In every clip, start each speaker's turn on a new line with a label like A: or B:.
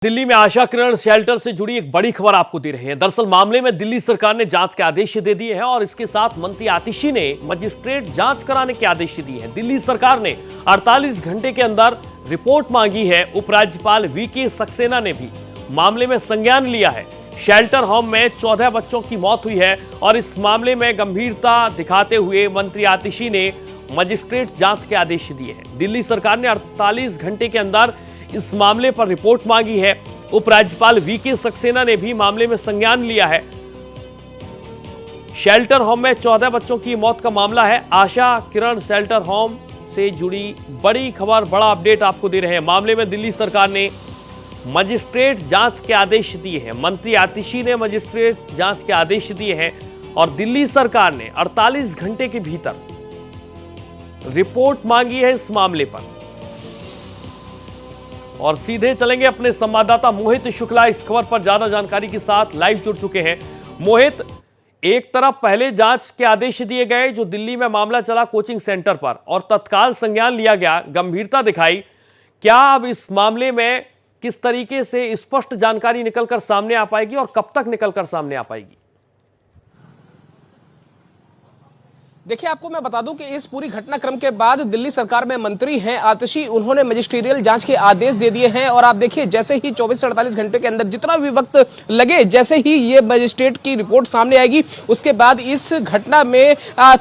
A: दिल्ली में आशा किरण शेल्टर से जुड़ी एक बड़ी खबर आपको दे रहे हैं। दरअसल मामले में दिल्ली सरकार ने जांच के आदेश दे दिए हैं और इसके साथ मंत्री आतिशी ने मजिस्ट्रेट जांच कराने के आदेश दिए हैं। दिल्ली सरकार ने 48 घंटे के अंदर रिपोर्ट मांगी है। उपराज्यपाल वीके सक्सेना ने भी मामले में संज्ञान लिया है। शेल्टर होम में 14 बच्चों की मौत हुई है और इस मामले में गंभीरता दिखाते हुए मंत्री आतिशी ने मजिस्ट्रेट जांच के आदेश दिए हैं। दिल्ली सरकार ने 48 घंटे के अंदर इस मामले पर रिपोर्ट मांगी है। उपराज्यपाल वीके सक्सेना ने भी मामले में संज्ञान लिया है। शेल्टर होम में 14 बच्चों की मौत का मामला है। आशा किरण शेल्टर होम से जुड़ी बड़ी खबर, बड़ा अपडेट आपको दे रहे हैं। मामले में दिल्ली सरकार ने मजिस्ट्रेट जांच के आदेश दिए हैं। मंत्री आतिशी ने मजिस्ट्रेट जांच के आदेश दिए हैं और दिल्ली सरकार ने 48 घंटे के भीतर रिपोर्ट मांगी है इस मामले पर। और सीधे चलेंगे अपने संवाददाता मोहित शुक्ला इस खबर पर ज्यादा जानकारी के साथ लाइव जुड़ चुके हैं। मोहित, एक तरफ पहले जांच के आदेश दिए गए जो दिल्ली में मामला चला कोचिंग सेंटर पर और तत्काल संज्ञान लिया गया, गंभीरता दिखाई। क्या अब इस मामले में किस तरीके से स्पष्ट जानकारी निकलकर सामने आ पाएगी और कब तक निकलकर सामने आ पाएगी?
B: देखिए, आपको मैं बता दूं कि इस पूरी घटनाक्रम के बाद दिल्ली सरकार में मंत्री हैं आतिशी, उन्होंने मजिस्ट्रियल जांच के आदेश दे दिए हैं। और आप देखिए, जैसे ही 24 से 48 घंटे के अंदर जितना भी वक्त लगे, जैसे ही ये मजिस्ट्रेट की रिपोर्ट सामने आएगी, उसके बाद इस घटना में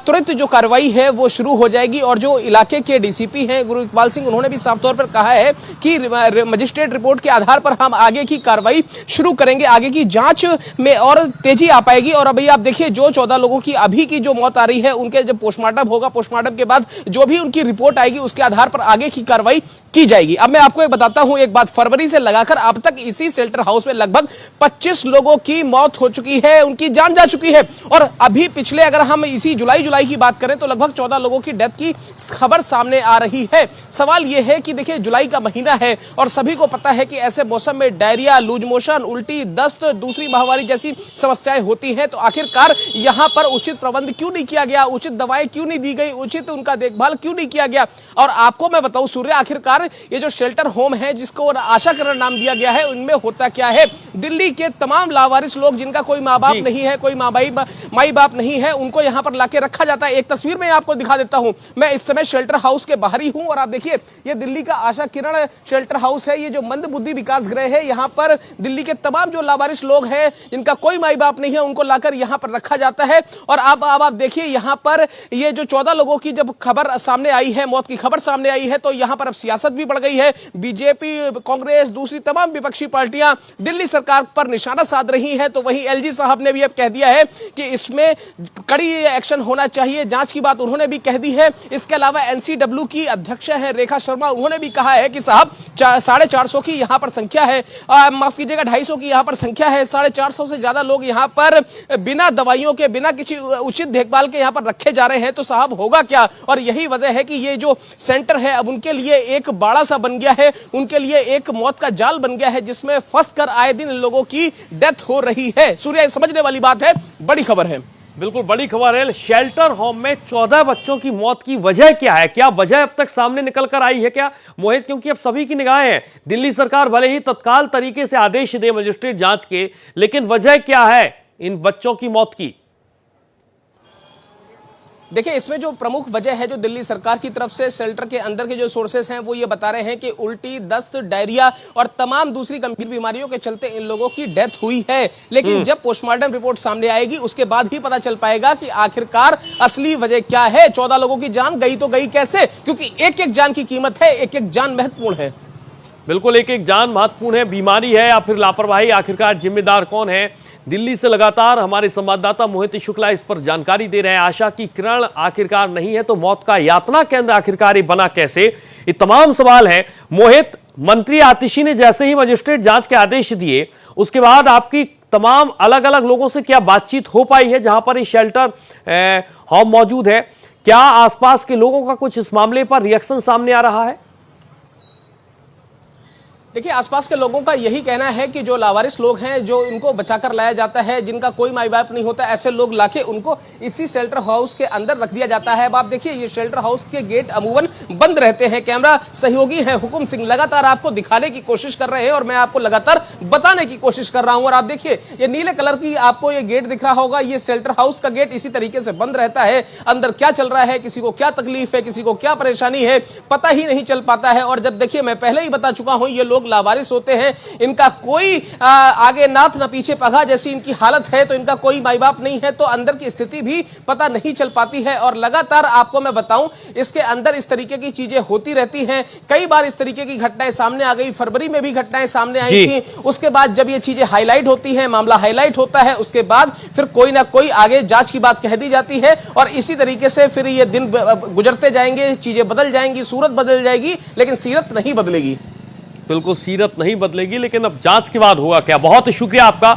B: तुरंत जो कार्रवाई है वो शुरू हो जाएगी। और जो इलाके के डीसीपी हैं गुरु इकबाल सिंह, उन्होंने भी साफ तौर पर कहा है कि मजिस्ट्रेट रिपोर्ट के आधार पर हम आगे की कार्रवाई शुरू करेंगे, आगे की जांच में और तेजी आ पाएगी। और अभी आप देखिए, जो 14 लोगों की अभी की जो मौत आ रही है, उनके जब पोस्टमार्टम होगा, पोस्टमार्टम के बाद जो भी उनकी रिपोर्ट आएगी उसके आधार पर आगे की कार्रवाई की जाएगी। अब मैं आपको एक बताता हूं एक बात, फरवरी से लगाकर अब तक इसी शेल्टर हाउस में लगभग 25 लोगों की मौत हो चुकी है, उनकी जान जा चुकी है। और अभी पिछले अगर हम इसी जुलाई की बात करें तो लगभग 14 लोगों की डेथ की खबर सामने आ रही है। सवाल यह है कि देखिए, जुलाई का महीना है और सभी को पता है कि ऐसे मौसम में डायरिया, लूज मोशन, उल्टी, दस्त, दूसरी महामारी जैसी समस्याएं होती हैं। तो आखिरकार यहां पर उचित प्रबंध क्यों नहीं किया गया, उचित दवाएं क्यों नहीं दी गई, उचित उनका देखभाल क्यों नहीं किया गया? और आपको मैं बताऊं सूर्य, आखिरकार ये जो शेल्टर होम है जिसको आशा किरण नाम दिया गया है, उनमें होता क्या है? दिल्ली के तमाम लावारिस लोग जिनका कोई माँ बाप नहीं है, कोई माई बाप नहीं है, उनको यहां पर लाके रखा जाता है। एक तस्वीर में आपको दिखा देता हूं। मैं इस समय शेल्टर हाउस के बाहर ही हूं और आप देखिए, ये दिल्ली का आशा किरण शेल्टर हाउस है। ये जो मंद बुद्धि विकास गृह है, यहां पर दिल्ली के तमाम जो लावारिस लोग हैं जिनका कोई माई बाप नहीं है, उनको लाकर यहां पर रखा जाता है। और अब आप देखिए, यहां पर ये जो 14 लोगों की जब खबर सामने आई है, मौत की खबर सामने आई है, तो यहां पर अब सियासत भी बढ़ गई है। बीजेपी, कांग्रेस, दूसरी तमाम विपक्षी पार्टियां दिल्ली सरकार पर निशाना साध रही हैं। तो वहीं एलजी साहब ने भी अब कह दिया है कि इसमें कड़ी एक्शन होना चाहिए, जांच की बात उन्होंने भी कह दी है। इसके अलावा एनसीडब्ल्यू की अध्यक्ष है रेखा शर्मा, उन्होंने भी कहा है कि साहब 450 की यहां पर संख्या है, माफ कीजिएगा 250 की यहां पर संख्या है। 450 से ज्यादा लोग यहां पर बिना दवाइयों के, बिना किसी उचित देखभाल के यहां पर रखे जा रहे हैं। तो साहब होगा क्या? और यही वजह है कि ये जो सेंटर है अब उनके लिए एक बाड़ा सा बन गया है, उनके लिए एक मौत का जाल बन गया है, जिसमें फंसकर आए दिन लोगों की डेथ हो रही है। सूर्य, समझने वाली बात है, बड़ी खबर है।
A: बिल्कुल बड़ी खबर है। शेल्टर होम में 14 बच्चों की मौत की वजह क्या है? क्या वजह अब तक सामने निकल कर आई है क्या मोहित? क्योंकि अब सभी की निगाहें हैं। दिल्ली सरकार भले ही तत्काल तरीके से आदेश दे मजिस्ट्रेट जांच के, लेकिन वजह क्या है इन बच्चों की मौत की?
B: देखिए, इसमें जो प्रमुख वजह है जो दिल्ली सरकार की तरफ से शेल्टर के अंदर के जो सोर्सेस हैं वो ये बता रहे हैं कि उल्टी, दस्त, डायरिया और तमाम दूसरी गंभीर बीमारियों के चलते इन लोगों की डेथ हुई है। लेकिन जब पोस्टमार्टम रिपोर्ट सामने आएगी उसके बाद ही पता चल पाएगा कि आखिरकार असली वजह क्या है। 14 लोगों की जान गई तो गई कैसे? क्योंकि एक एक जान की कीमत है, एक एक जान महत्वपूर्ण है।
A: बिल्कुल, एक एक जान महत्वपूर्ण है। बीमारी है या फिर लापरवाही, आखिरकार जिम्मेदार कौन है? दिल्ली से लगातार हमारे संवाददाता मोहित शुक्ला इस पर जानकारी दे रहे हैं। आशा की किरण आखिरकार नहीं है तो मौत का यातना केंद्र आखिरकार ये बना कैसे? ये तमाम सवाल हैं। मोहित, मंत्री आतिशी ने जैसे ही मजिस्ट्रेट जांच के आदेश दिए, उसके बाद आपकी तमाम अलग अलग लोगों से क्या बातचीत हो पाई है जहां पर ये शेल्टर होम मौजूद है? क्या आसपास के लोगों का कुछ इस मामले पर रिएक्शन सामने आ रहा है?
B: देखिए, आसपास के लोगों का यही कहना है कि जो लावारिस लोग हैं, जो इनको बचाकर लाया जाता है, जिनका कोई माई बाप नहीं होता, ऐसे लोग लाके उनको इसी शेल्टर हाउस के अंदर रख दिया जाता है। अब आप देखिए, ये शेल्टर हाउस के गेट अमूमन बंद रहते हैं। कैमरा सहयोगी है हुकुम सिंह लगातार आपको दिखाने की कोशिश कर रहे हैं और मैं आपको लगातार बताने की कोशिश कर रहा हूं। और आप देखिए, ये नीले कलर की आपको ये गेट दिख रहा होगा, ये शेल्टर हाउस का गेट इसी तरीके से बंद रहता है। अंदर क्या चल रहा है, किसी को क्या तकलीफ है, किसी को क्या परेशानी है, पता ही नहीं चल पाता है। और जब देखिए, मैं पहले ही बता चुका हूं, ये लोग लावारिस होते हैं, इनका कोई आगे नाथ न पीछे पगा जैसी इनकी हालत है, तो इनका कोई माई बाप नहीं है, तो अंदर की स्थिति भी पता नहीं चल पाती है। और लगातार आपको मैं बताऊं, इसके अंदर इस तरीके की चीजें होती रहती हैं। कई बार इस तरीके की घटनाएं सामने आ गई, फरवरी में भी घटनाएं सामने आई थी। उसके बाद जब ये चीजें हाईलाइट होती हैं, मामला हाईलाइट होता है, उसके बाद फिर कोई ना कोई आगे जांच की बात कह दी जाती है और इसी तरीके से फिर ये दिन गुजरते जाएंगे, चीजें बदल जाएंगी, सूरत बदल जाएगी, लेकिन सीरत नहीं बदलेगी।
A: बिल्कुल, सीरत नहीं बदलेगी, लेकिन अब जांच के बाद होगा क्या। बहुत शुक्रिया आपका